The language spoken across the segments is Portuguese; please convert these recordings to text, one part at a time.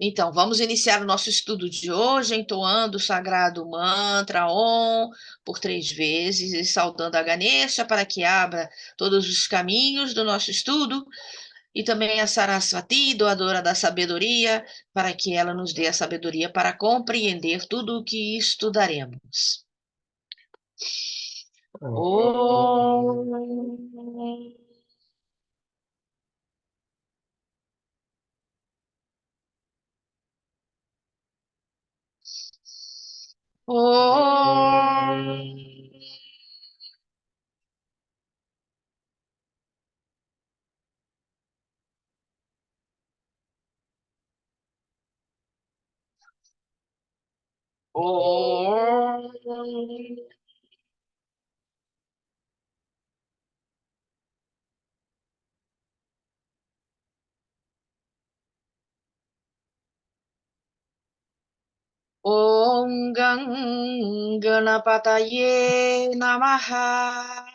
Então, vamos iniciar o nosso estudo de hoje entoando o sagrado mantra Om por 3 vezes e saudando a Ganesha para que abra todos os caminhos do nosso estudo e também a Sarasvati, doadora da sabedoria, para que ela nos dê a sabedoria para compreender tudo o que estudaremos. Om. Om. Om. Om Ganapataye Namaha.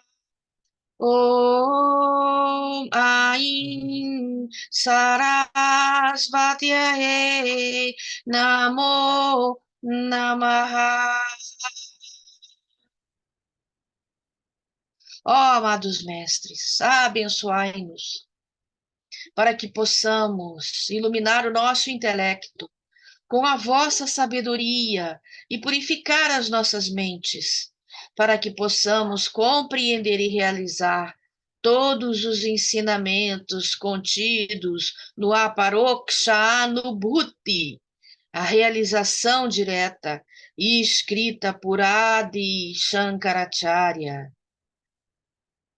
Om Aim Sarasvatiye Namo Namaha. Ó, amados mestres, abençoai-nos para que possamos iluminar o nosso intelecto com a vossa sabedoria e purificar as nossas mentes, para que possamos compreender e realizar todos os ensinamentos contidos no Aparokshanubhuti, a realização direta e escrita por Adi Shankaracharya.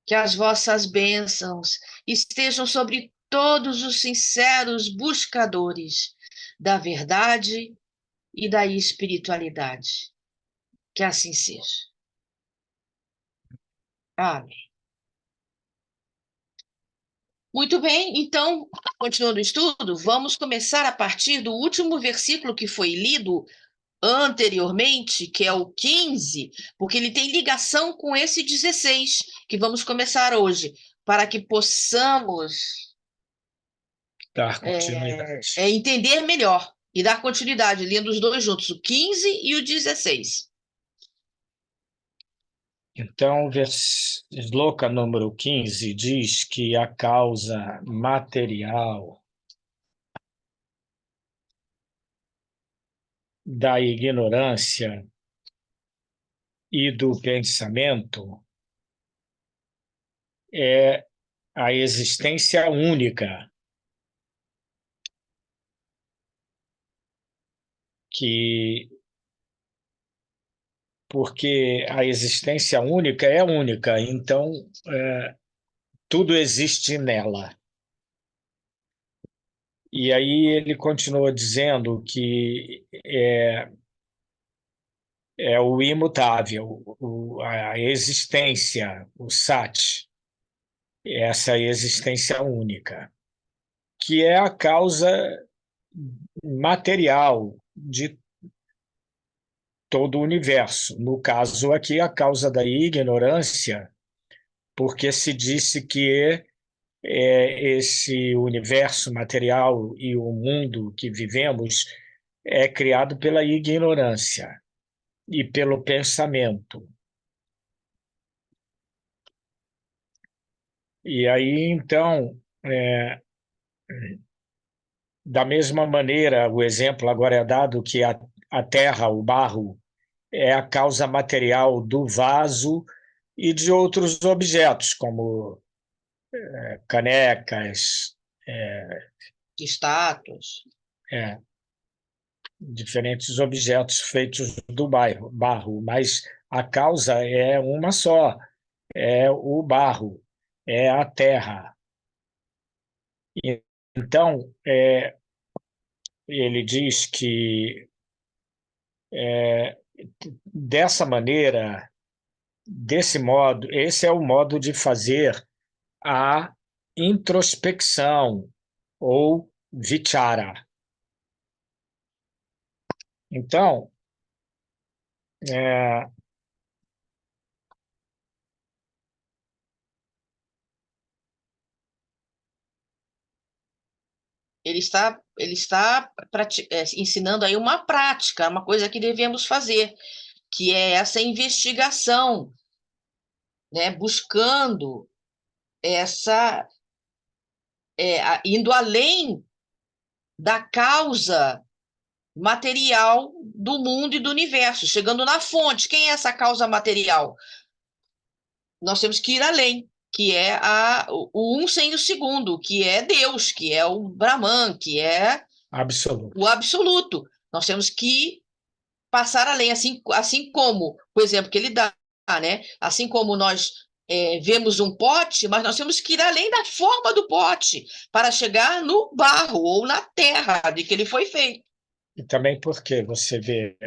Que as vossas bênçãos estejam sobre todos os sinceros buscadores da verdade e da espiritualidade. Que assim seja. Amém. Muito bem, então, continuando o estudo, vamos começar a partir do último versículo que foi lido anteriormente, que é o 15, porque ele tem ligação com esse 16, que vamos começar hoje, para que possamos Dar continuidade. entender melhor e dar continuidade, lendo os dois juntos, o 15 e o 16. Então, Sloka número 15 diz que a causa material da ignorância e do pensamento é a existência única, porque a existência única é única, então tudo existe nela. E aí ele continua dizendo que é o imutável, a existência, o sat, essa existência única, que é a causa material de todo o universo. No caso aqui, a causa da ignorância, porque se disse que esse universo material e o mundo que vivemos é criado pela ignorância e pelo pensamento. E aí, então, da mesma maneira, o exemplo agora é dado que a terra, o barro, é a causa material do vaso e de outros objetos, como canecas, De estátuas. é, diferentes objetos feitos do barro, mas a causa é uma só, é o barro, é a terra. E, então, ele diz que dessa maneira, desse modo, esse é o modo de fazer a introspecção ou vichara. Então, é, ensinando aí uma prática, uma coisa que devemos fazer, que é essa investigação, né? Buscando indo além da causa material do mundo e do universo, chegando na fonte. Quem é essa causa material? Nós temos que ir além, que é o um sem o segundo, que é Deus, que é o Brahman, que é Absoluto. o absoluto. Nós temos que passar além, assim como o exemplo que ele dá, né? Assim como nós vemos um pote, mas nós temos que ir além da forma do pote para chegar no barro ou na terra de que ele foi feito. E também porque você vê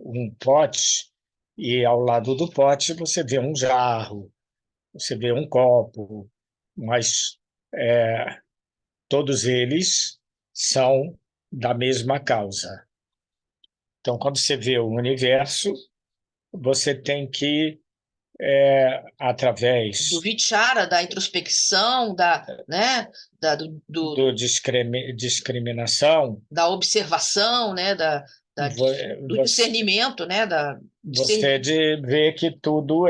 um pote e ao lado do pote você vê um jarro, você vê um copo, mas todos eles são da mesma causa. Então, quando você vê o universo, você tem que, Do através vichara, da introspecção, né, do discriminação, da observação, né, do você, discernimento, né, você vê que tudo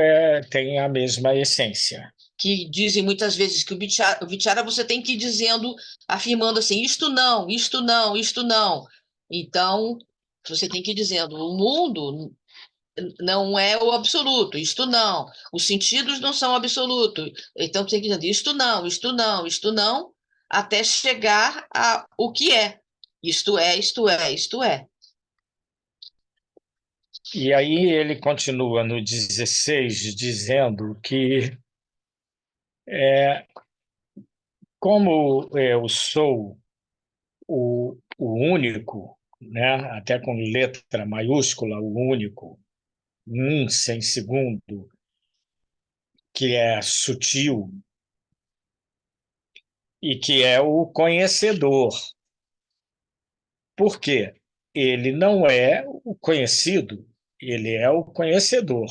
tem a mesma essência. que dizem muitas vezes que o vichara você tem que ir dizendo, afirmando assim, isto não, isto não, isto não. Então, você tem que ir dizendo, o mundo não é o absoluto, isto não. Os sentidos não são absolutos. Então, você tem que ir dizendo, isto não, isto não, isto não, até chegar a o que é. Isto é, isto é, isto é. E aí ele continua no 16, dizendo que, como eu sou o único, né, até com letra maiúscula, o único, um sem segundo, que é sutil e que é o conhecedor. Por quê? Ele não é o conhecido, ele é o conhecedor.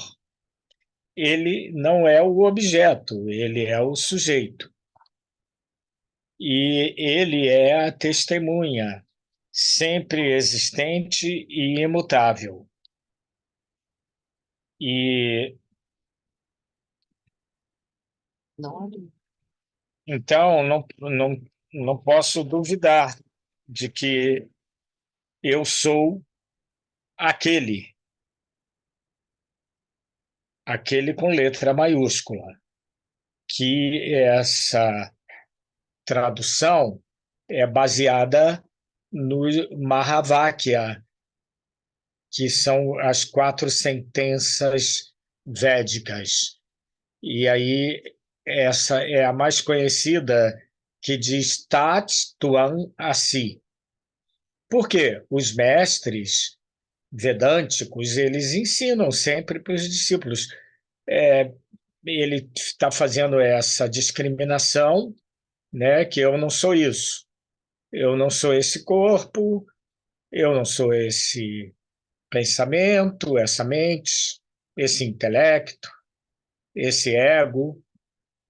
Ele não é o objeto, ele é o sujeito. E ele é a testemunha, sempre existente e imutável. E Não, então não posso duvidar de que eu sou aquele, aquele com letra maiúscula, que essa tradução é baseada no Mahavakya, que são as 4 sentenças védicas. E aí essa é a mais conhecida, que diz Tat Tuam Asi. Por quê? Os mestres vedânticos, eles ensinam sempre para os discípulos. É, ele está fazendo essa discriminação, né, que eu não sou isso. Eu não sou esse corpo, eu não sou esse pensamento, essa mente, esse intelecto, esse ego.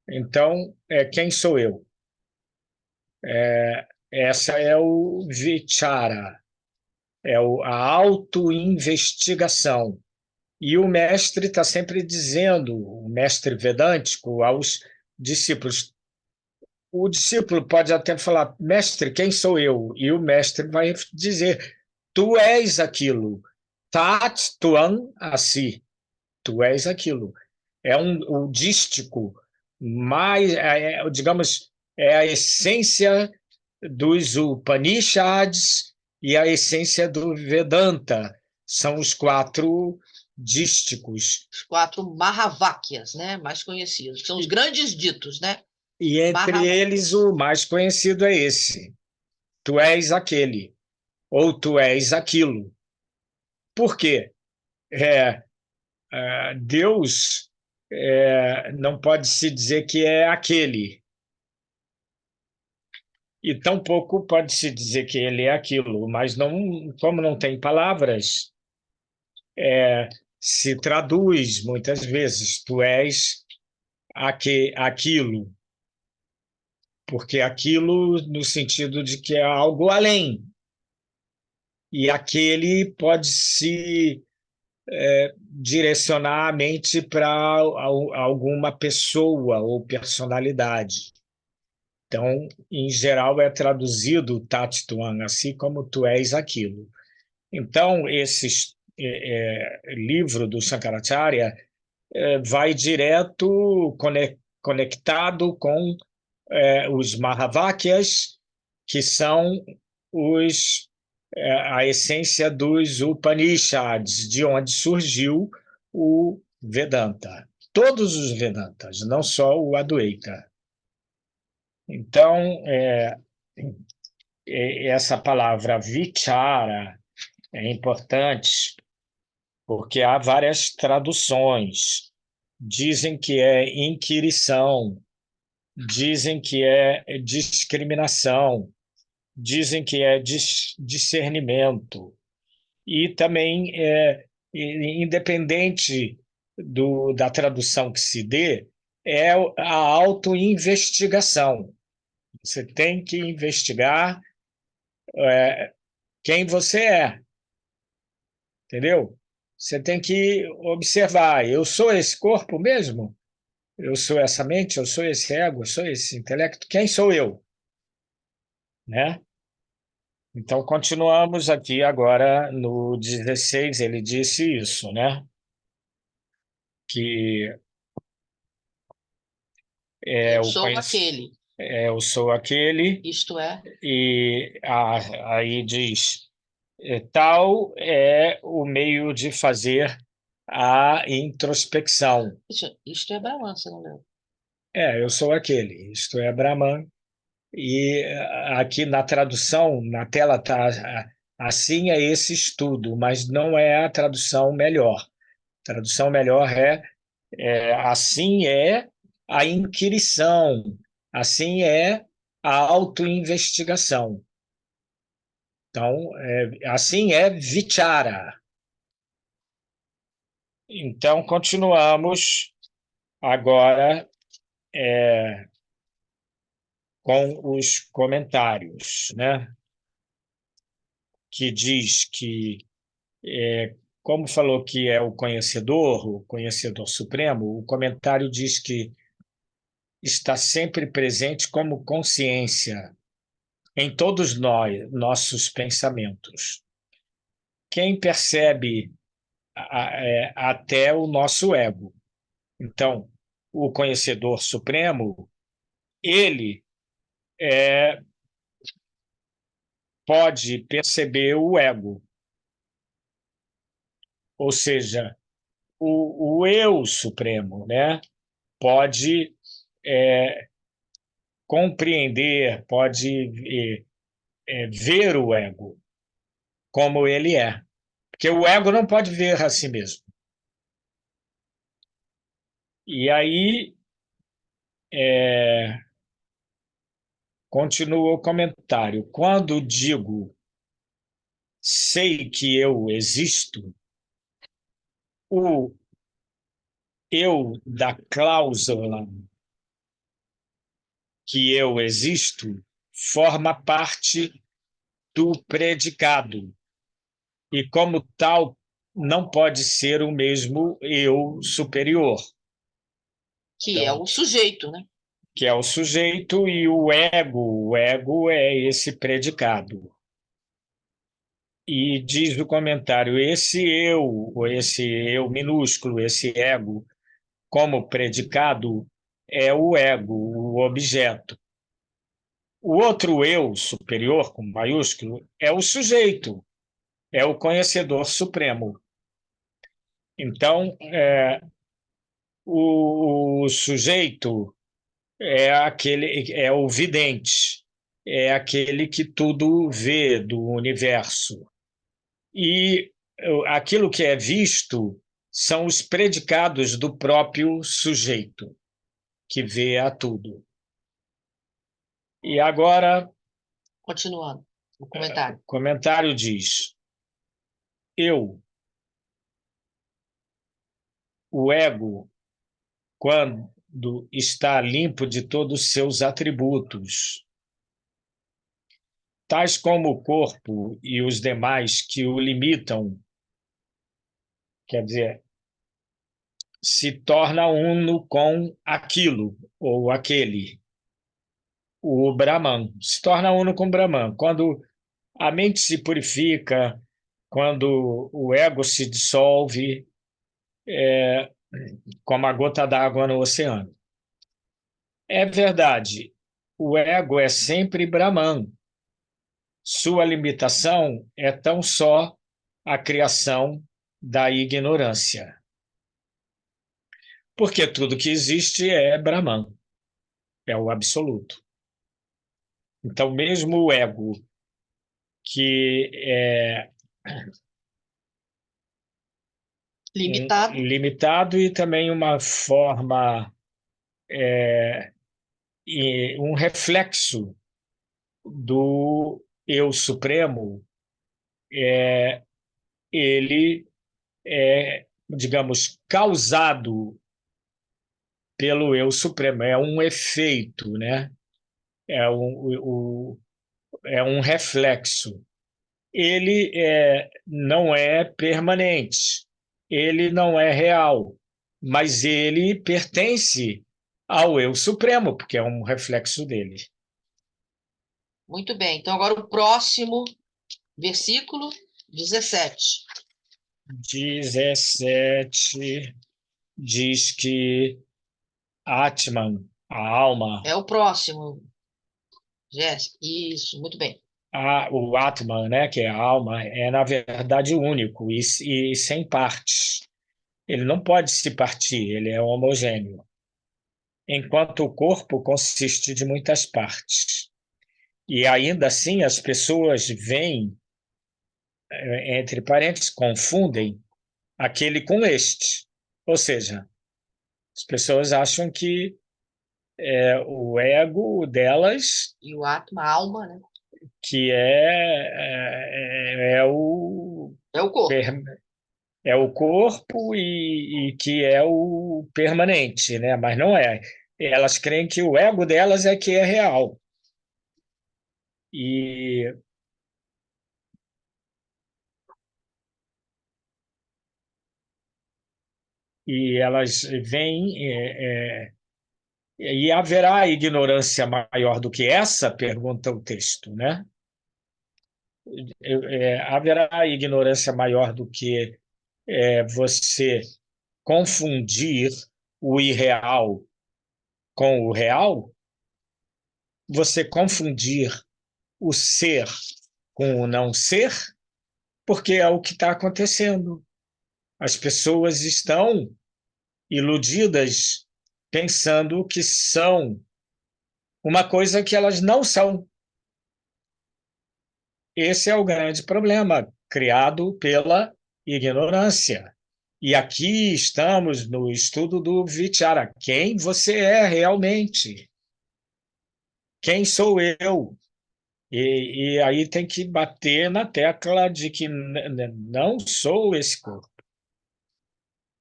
Então, quem sou eu? Essa é o vichara, a autoinvestigação. E o mestre está sempre dizendo, o mestre vedântico, aos discípulos. O discípulo pode até falar, mestre, quem sou eu? E o mestre vai dizer, tu és aquilo. Tat tuam asi. Tu és aquilo. O dístico mais, digamos, é a essência dos Upanishads e a essência do Vedanta. São os 4 dísticos. os 4 Mahavakyas, né, mais conhecidos, que são os grandes ditos, né? E entre eles o mais conhecido é esse. Tu és aquele, ou tu és aquilo. Por quê? Deus não pode se dizer que é aquele, e tampouco pode se dizer que ele é aquilo, mas não, como não tem palavras, se traduz muitas vezes, tu és aquilo. porque aquilo no sentido de que é algo além, e aquele pode se direcionar a mente para alguma pessoa ou personalidade. Então, em geral, é traduzido Tat Tuan, assim como tu és aquilo. Então, esse livro do Shankaracharya vai direto conectado com os Mahavakyas, que são a essência dos Upanishads, de onde surgiu o Vedanta. Todos os Vedantas, não só o Advaita. Então, essa palavra vichara é importante porque há várias traduções. Dizem que é inquirição, dizem que é discriminação, dizem que é discernimento. E também, independente da tradução que se dê, é a autoinvestigação. Você tem que investigar quem você é, entendeu? Você tem que observar, eu sou esse corpo mesmo? Eu sou essa mente? Eu sou esse ego? Eu sou esse intelecto? Quem sou eu? Né? Então, continuamos aqui agora no 16, ele disse isso, né? Que Eu o sou aquele, eu sou aquele, isto é, e aí diz, tal é o meio de fazer a introspecção. isto é Brahman, você não leu? Eu sou aquele, isto é Brahman. E aqui na tradução, na tela está assim é esse estudo, mas não é a tradução melhor. A tradução melhor assim é a inquirição, assim é a autoinvestigação. Então, assim é vichara. Então, continuamos agora com os comentários, né? Que diz que, como falou que é o conhecedor supremo, o comentário diz que está sempre presente como consciência em todos nós, nossos pensamentos. Quem percebe até o nosso ego. Então, o conhecedor supremo, ele pode perceber o ego, ou seja, o eu supremo, né? Pode compreender, pode ver o ego como ele é. Porque o ego não pode ver a si mesmo. E aí, continua o comentário. Quando digo sei que eu existo, o eu da cláusula que eu existo forma parte do predicado e, como tal, não pode ser o mesmo eu superior. Que é Então, o sujeito, né? que é o sujeito, e o ego é esse predicado. E diz o comentário, esse eu minúsculo, esse ego, como predicado, é o ego, o objeto. O outro eu superior, com maiúsculo, é o sujeito, é o conhecedor supremo. Então, o sujeito é o vidente, é aquele que tudo vê do universo. E aquilo que é visto são os predicados do próprio sujeito, que vê a tudo. E agora, Continuando o o comentário. comentário diz: eu, o ego, está limpo de todos os seus atributos, tais como o corpo e os demais que o limitam, quer dizer, se torna uno com aquilo ou aquele, o Brahman, se torna uno com o Brahman. Quando a mente se purifica, quando o ego se dissolve, como a gota d'água no oceano. É verdade, o ego é sempre Brahman. Sua limitação é tão só a criação da ignorância. Porque tudo que existe é Brahman, é o absoluto. Então, mesmo o ego, que é limitado e também uma forma, e um reflexo do eu supremo, ele é, digamos, causado pelo eu supremo, é um efeito, né? É um reflexo. Ele não é permanente, ele não é real, mas ele pertence ao eu supremo, porque é um reflexo dele. Muito bem. Então, agora o próximo versículo 17. 17 diz que Atman, a alma, É o próximo, Jéssica. Isso, muito bem. o Atman, né, que é a alma, é na verdade único e sem partes. Ele não pode se partir, ele é homogêneo, enquanto o corpo consiste de muitas partes. E ainda assim as pessoas veem, entre parênteses, confundem aquele com este. Ou seja, as pessoas acham que o ego delas, E o Atma, a alma, né? que é o É o corpo. é o corpo e que é o permanente, né? Mas não é. Elas creem que o ego delas é que é real. E, e elas veem. E haverá ignorância maior do que essa? Pergunta o texto, né? Haverá ignorância maior do que você confundir o irreal com o real? Você confundir o ser com o não ser? Porque é o que está acontecendo. As pessoas estão iludidas pensando que são uma coisa que elas não são. Esse é o grande problema criado pela ignorância. E aqui estamos no estudo do Vichara. Quem você é realmente? Quem sou eu? E aí tem que bater na tecla de que não sou esse corpo,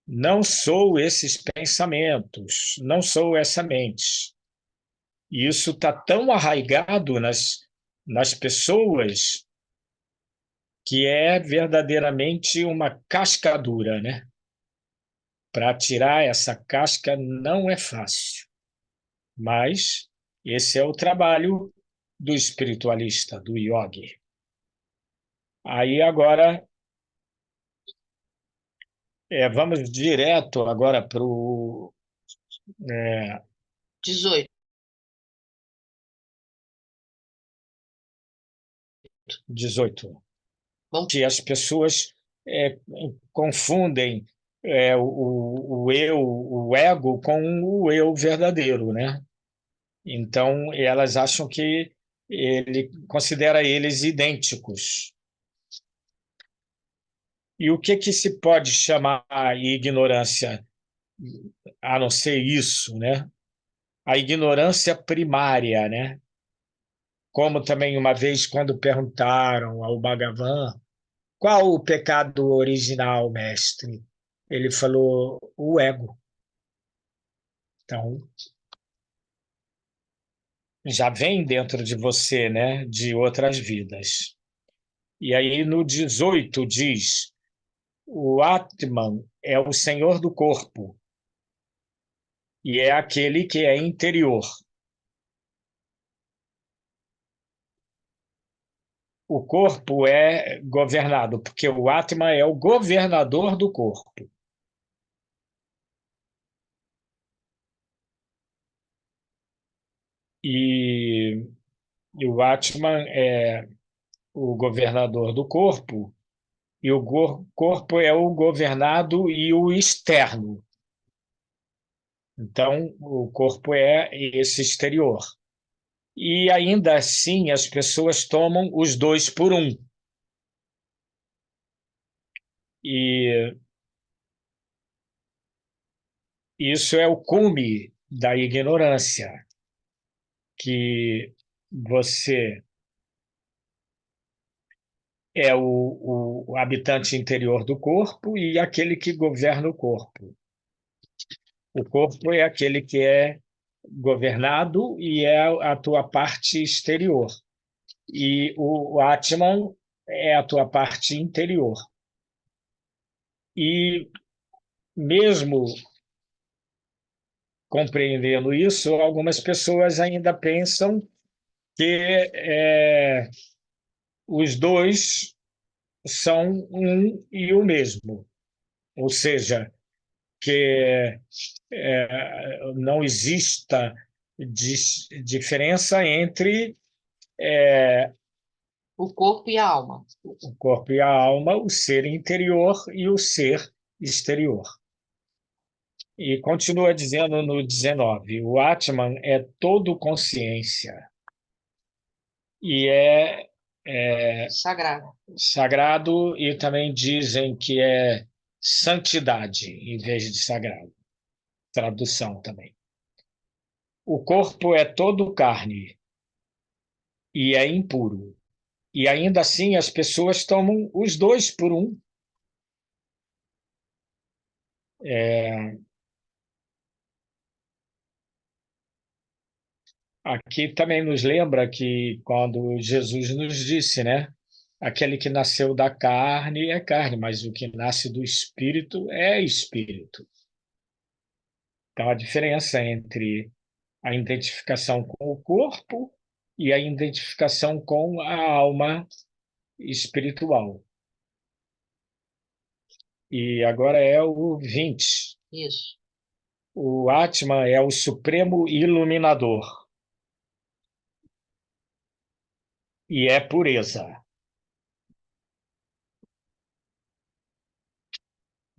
não sou esses pensamentos, não sou essa mente. E isso está tão arraigado nas pessoas que é verdadeiramente uma cascadura, né? Para tirar essa casca não é fácil, mas esse é o trabalho do espiritualista, do yogi. Aí agora, vamos direto agora para o 18. 18. Vamos. Que as pessoas confundem o eu, o ego, com o eu verdadeiro, né? Então, elas acham que ele considera eles idênticos. E o que se pode chamar ignorância, a não ser isso, né? A ignorância primária, né? Como também uma vez quando perguntaram ao Bhagavan qual o pecado original, mestre, ele falou o ego. Então, já vem dentro de você, né, de outras vidas. E aí no 18 diz: o Atman é o senhor do corpo e é aquele que é interior. O corpo é governado, porque o Atman é o governador do corpo. E, e o Atman é o governador do corpo, e o corpo é o governado e o externo. Então, o corpo é esse exterior. E ainda assim, as pessoas tomam os dois por um. E isso é o cume da ignorância, que você é o habitante interior do corpo e aquele que governa o corpo. O corpo é aquele que é governado e é a tua parte exterior. E o Atman é a tua parte interior. E mesmo compreendendo isso, algumas pessoas ainda pensam que os dois são um e o mesmo, ou seja, que não exista diferença entre O corpo e a alma. o corpo e a alma, o ser interior e o ser exterior. E continua dizendo no 19: o Atman é todo consciência e Sagrado. sagrado, e também dizem que é santidade em vez de sagrado. Tradução também. O corpo é todo carne e é impuro. E ainda assim as pessoas tomam os dois por um. Aqui também nos lembra que quando Jesus nos disse, né? Aquele que nasceu da carne é carne, mas o que nasce do espírito é espírito. Então a diferença entre a identificação com o corpo e a identificação com a alma espiritual. E agora é o 20. Isso. O Atman é o supremo iluminador e é pureza.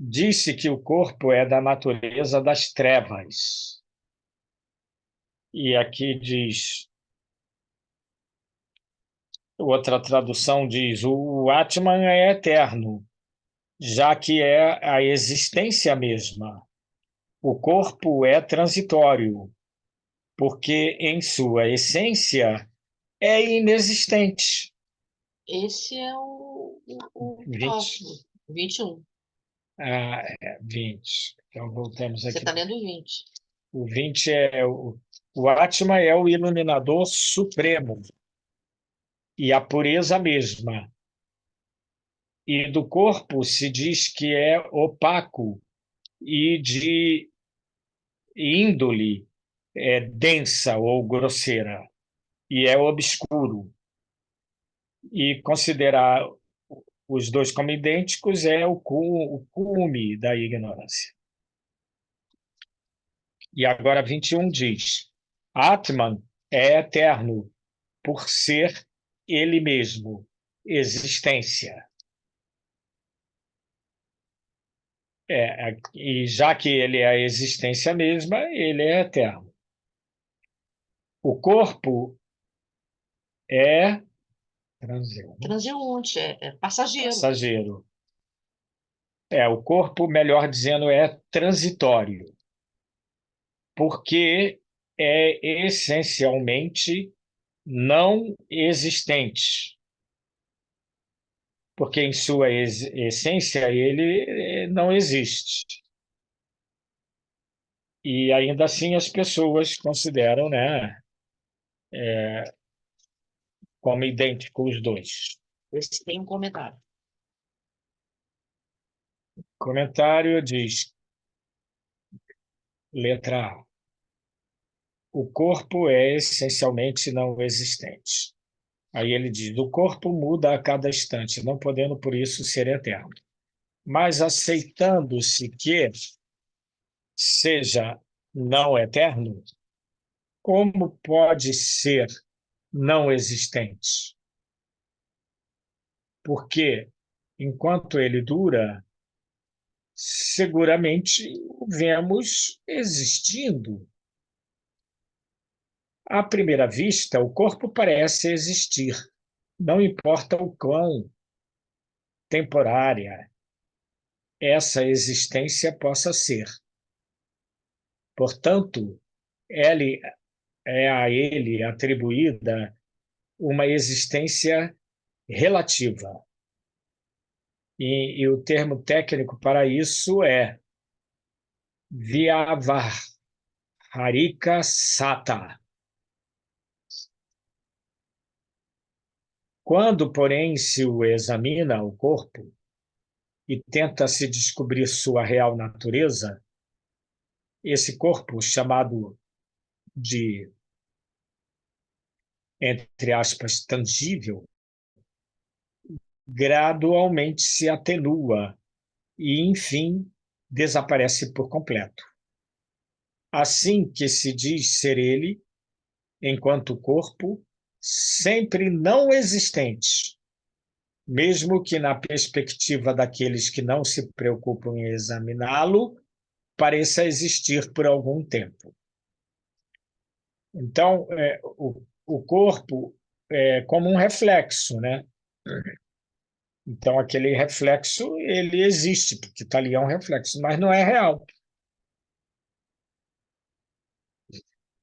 Disse que o corpo é da natureza das trevas. E aqui diz, outra tradução diz, o Atman é eterno, já que é a existência mesma. O corpo é transitório, porque em sua essência é inexistente. Esse é o 20. próximo. 21. 20. Então voltamos Você aqui. está lendo o 20. O 20 é o Atman é o iluminador supremo e a pureza mesma. E do corpo se diz que é opaco e de índole densa ou grosseira, e é obscuro. E considerar os dois como idênticos é o cume da ignorância. E agora 21 diz: Atman é eterno por ser ele mesmo, existência. E já que ele é a existência mesma, ele é eterno. O corpo é Transeunte, é passageiro. passageiro. O corpo, melhor dizendo, é transitório, porque é essencialmente não existente. Porque em sua essência ele não existe. E ainda assim as pessoas consideram, né, como idênticos os dois. Esse tem um comentário. Comentário diz, letra A, o corpo é essencialmente não existente. Aí ele diz, o corpo muda a cada instante, não podendo por isso ser eterno. Mas aceitando-se que seja não eterno, como pode ser não existente? Porque enquanto ele dura, seguramente o vemos existindo. À primeira vista, o corpo parece existir, não importa o quão temporária essa existência possa ser. Portanto, ele é a ele atribuída uma existência relativa. E o termo técnico para isso é Vyavaharika Sata. Quando, porém, se o examina o corpo e tenta se descobrir sua real natureza, esse corpo, chamado de, entre aspas, tangível, gradualmente se atenua e, enfim, desaparece por completo. Assim que se diz ser ele, enquanto corpo, sempre não existente, mesmo que na perspectiva daqueles que não se preocupam em examiná-lo, pareça existir por algum tempo. Então, o corpo é como um reflexo, né? Então, aquele reflexo, ele existe, porque está ali, é um reflexo, mas não é real.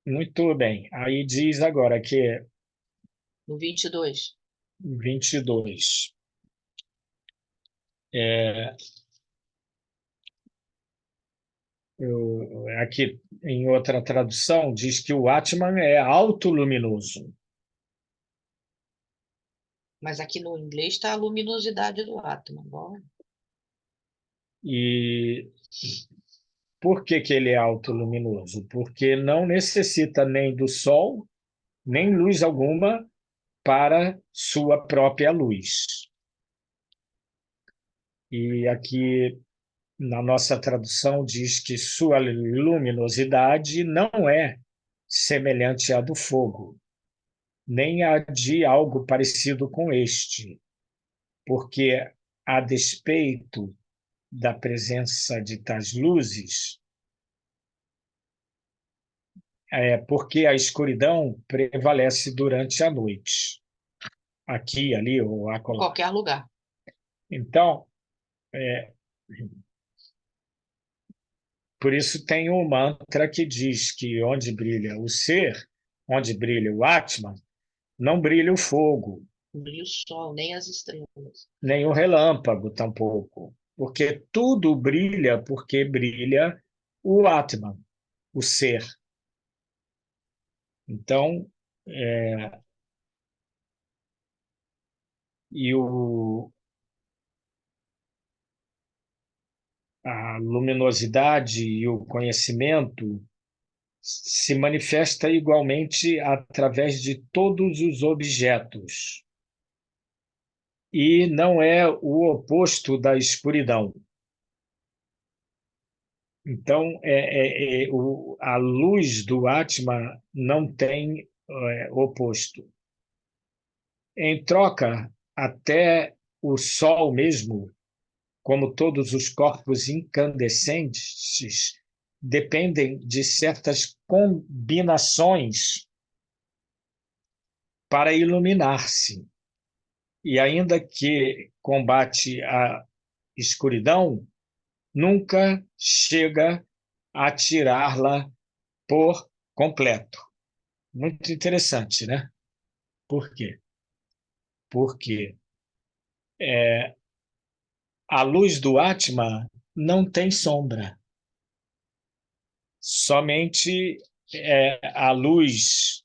Muito bem. Aí diz agora que No 22. 22. É, aqui, em outra tradução, diz que o Atman é autoluminoso. Mas aqui no inglês está a luminosidade do átomo. Bom, E por que que ele é autoluminoso? Porque não necessita nem do sol, nem luz alguma para sua própria luz. E aqui na nossa tradução diz que sua luminosidade não é semelhante à do fogo, nem a de algo parecido com este, porque, a despeito da presença de tais luzes, porque a escuridão prevalece durante a noite, aqui, ali ou em acolá. qualquer lugar. Então, por isso tem um mantra que diz que onde brilha o ser, onde brilha o Atman, não brilha o fogo, Não brilha o sol, nem as estrelas. nem o relâmpago tampouco, porque tudo brilha porque brilha o Atman, o ser. Então, e a luminosidade e o conhecimento se manifesta igualmente através de todos os objetos e não é o oposto da escuridão. Então, a luz do Atma não tem oposto. Em troca, até o Sol mesmo, como todos os corpos incandescentes, dependem de certas combinações para iluminar-se. E ainda que combate a escuridão, nunca chega a tirá-la por completo. Muito interessante, né? Por quê? Porque a luz do Atma não tem sombra. somente a luz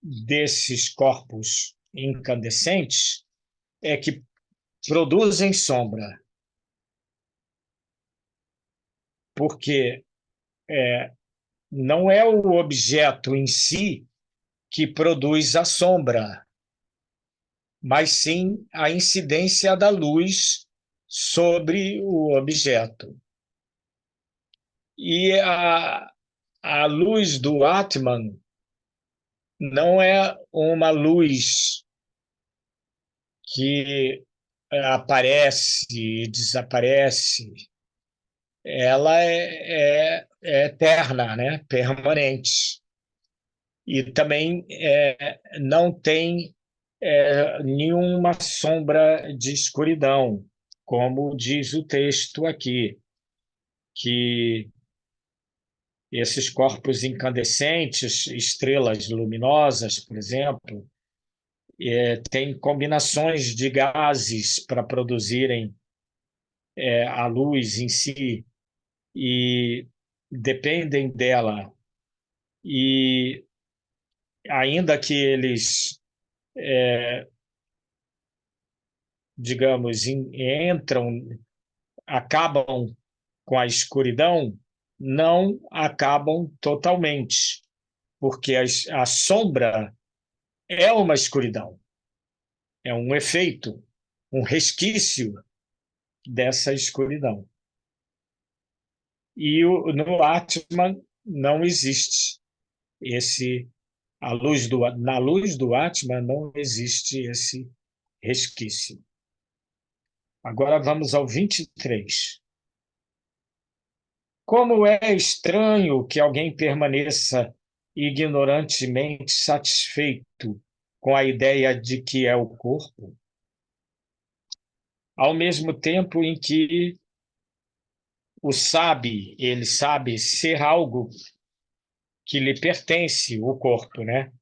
desses corpos incandescentes é que produzem sombra, porque não é o objeto em si que produz a sombra, mas sim a incidência da luz sobre o objeto. E a luz do Atman não é uma luz que aparece e desaparece. Ela é eterna, né? Permanente. E também não tem nenhuma sombra de escuridão, como diz o texto aqui, que esses corpos incandescentes, estrelas luminosas, por exemplo, têm combinações de gases para produzirem a luz em si e dependem dela. E ainda que eles, digamos, entram, acabam com a escuridão, não acabam totalmente, porque a sombra é uma escuridão, é um efeito, um resquício dessa escuridão. E no Atman não existe esse na luz do Atman não existe esse resquício. Agora vamos ao 23. Como é estranho que alguém permaneça ignorantemente satisfeito com a ideia de que é o corpo, ao mesmo tempo em que ele sabe ser algo que lhe pertence, o corpo, né?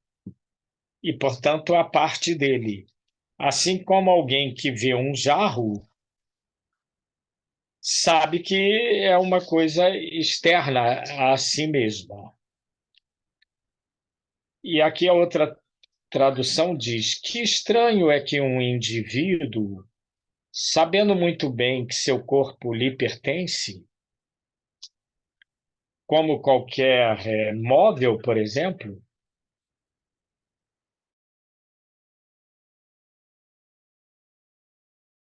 E, portanto, a parte dele. Assim como alguém que vê um jarro sabe que é uma coisa externa a si mesma. E aqui a outra tradução diz: que estranho é que um indivíduo, sabendo muito bem que seu corpo lhe pertence, como qualquer móvel, por exemplo,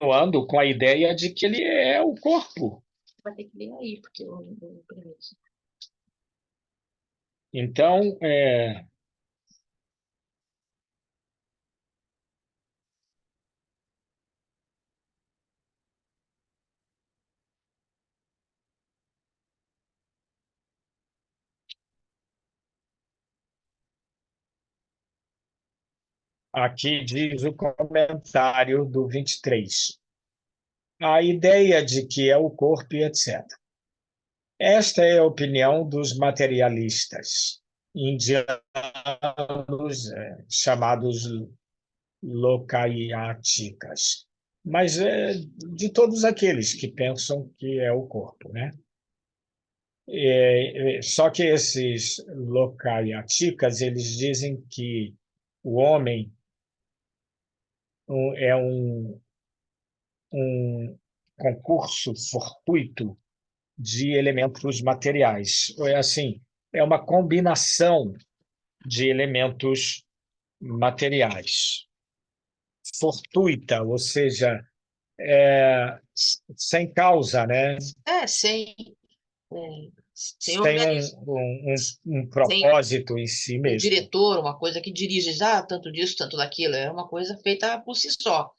ando com a ideia de que ele é o corpo. Vai ter que ler aí, porque eu não imprimi. Então, aqui diz o comentário do 23. A ideia de que é o corpo e etc. Esta é a opinião dos materialistas indianos, chamados lokayatikas, mas de todos aqueles que pensam que é o corpo, né? Só que esses lokayatikas, eles dizem que o homem é um concurso fortuito de elementos materiais. É assim, é uma combinação de elementos materiais. Fortuita, ou seja, sem causa, né? Sem, é, sem Sem organismo, um sem propósito em si um mesmo. diretor, uma coisa que dirige, tanto disso, tanto daquilo. É uma coisa feita por si só.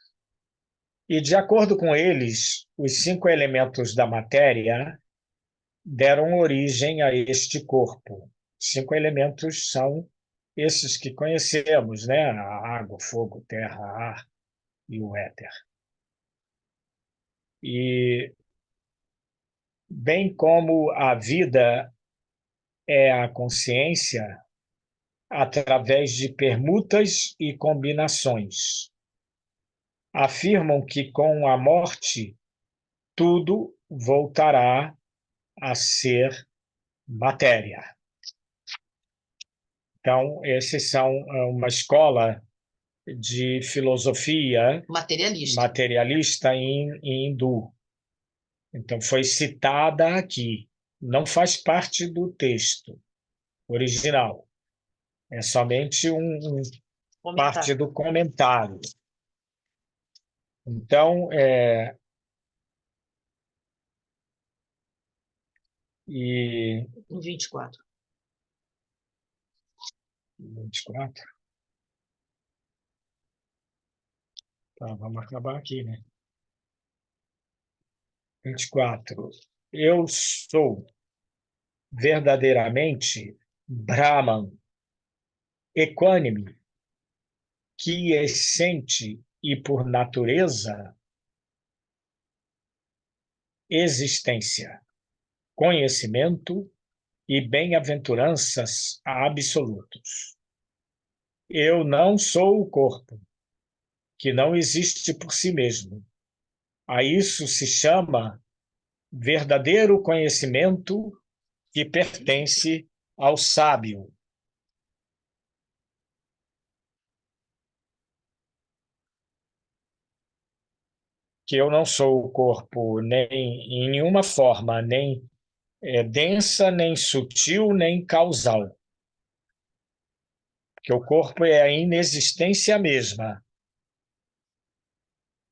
E, de acordo com eles, os 5 elementos da matéria deram origem a este corpo. 5 elementos são esses que conhecemos, né? A água, fogo, terra, ar e o éter. E, bem como a vida é a consciência, através de permutas e combinações, afirmam que com a morte tudo voltará a ser matéria. Então, esses são uma escola de filosofia materialista em hindu. Então, foi citada aqui. Não faz parte do texto original. É somente parte do comentário. Então, No 24. 24? Tá, vamos acabar aqui, né? 24. Eu sou verdadeiramente Brahman, equânime, quiescente e, por natureza, existência, conhecimento e bem-aventuranças absolutos. Eu não sou o corpo, que não existe por si mesmo. A isso se chama verdadeiro conhecimento que pertence ao sábio. Que eu não sou o corpo nem em nenhuma forma, nem densa, nem sutil, nem causal. Que o corpo é a inexistência mesma.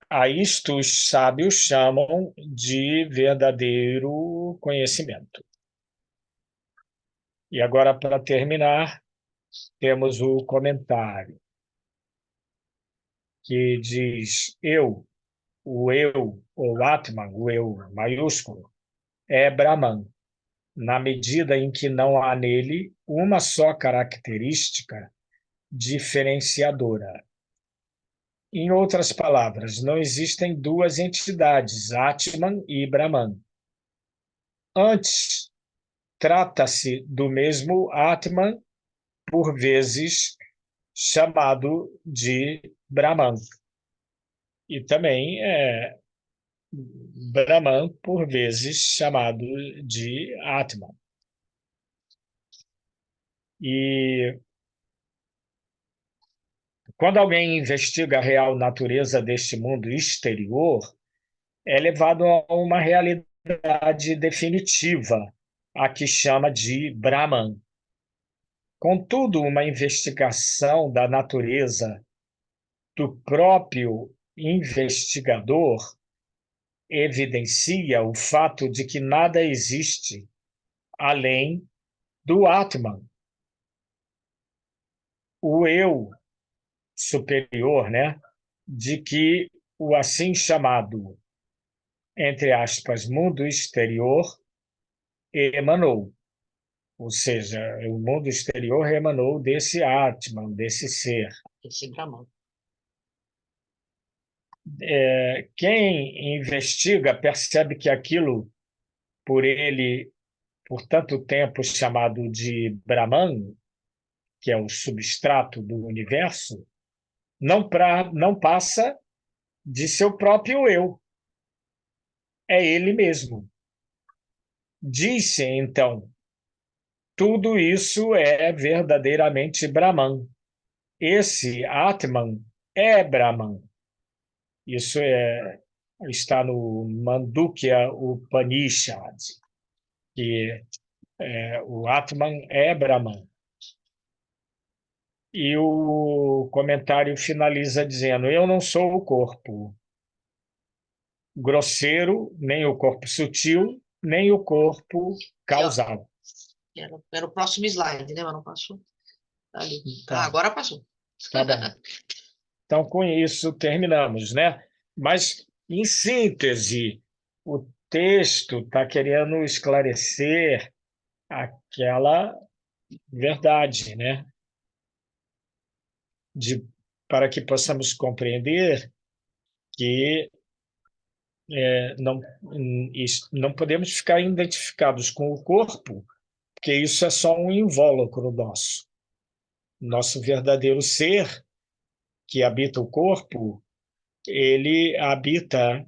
A isto os sábios chamam de verdadeiro conhecimento. E agora, para terminar, temos o comentário, que diz: o eu, ou Atman, o eu maiúsculo, é Brahman, na medida em que não há nele uma só característica diferenciadora. Em outras palavras, não existem duas entidades, Atman e Brahman. Antes, trata-se do mesmo Atman, por vezes chamado de Brahman. E também Brahman, por vezes chamado de Atman. E quando alguém investiga a real natureza deste mundo exterior, é levado a uma realidade definitiva, a que chama de Brahman. Contudo, uma investigação da natureza do próprio investigador evidencia o fato de que nada existe além do Atman. O eu superior, né, de que o assim chamado, entre aspas, mundo exterior emanou. Ou seja, o mundo exterior emanou desse Atman, desse ser. Esse Brahman. Quem investiga percebe que aquilo, por ele, por tanto tempo chamado de Brahman, que é o substrato do universo, não passa de seu próprio eu. É ele mesmo. Diz-se, então, tudo isso é verdadeiramente Brahman. Esse Atman é Brahman. Isso está no Mandukya Upanishad, que o Atman é Brahman. E o comentário finaliza dizendo: eu não sou o corpo grosseiro, nem o corpo sutil, nem o corpo causal. Era o próximo slide, né? Mas não passou. Ali. Tá. Agora passou. Tá bom. Então, com isso, terminamos, né? Mas, em síntese, o texto está querendo esclarecer aquela verdade, né? Para que possamos compreender que não, não podemos ficar identificados com o corpo, porque isso é só um invólucro nosso. Nosso verdadeiro ser, que habita o corpo, ele habita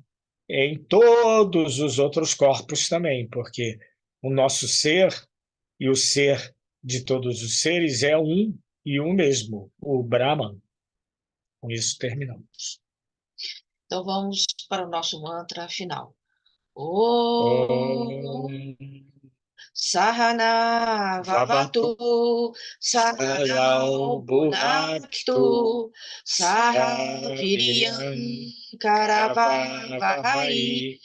em todos os outros corpos também, porque o nosso ser e o ser de todos os seres é um e um mesmo, o Brahman. Com isso terminamos. Então vamos para o nosso mantra final. Om Om Sahana Vavatu Vavatu Sahanao Bhunaktu Bhunaktu Saha Viriyam Saviryan Karavavahai Karavavahai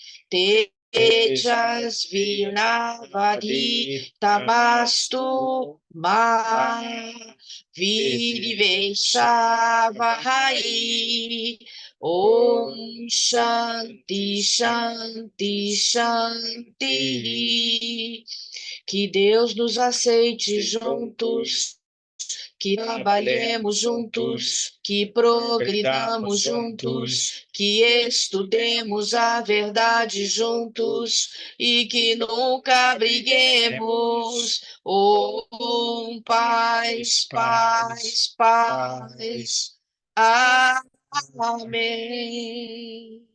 Tejas Virnavadi Tamastu Ma Viriveshavahai Om Shanti Shanti Shanti. Que Deus nos aceite juntos, que trabalhemos juntos, que progridamos juntos, que estudemos a verdade juntos e que nunca briguemos. Oh, paz, paz, paz. Amém.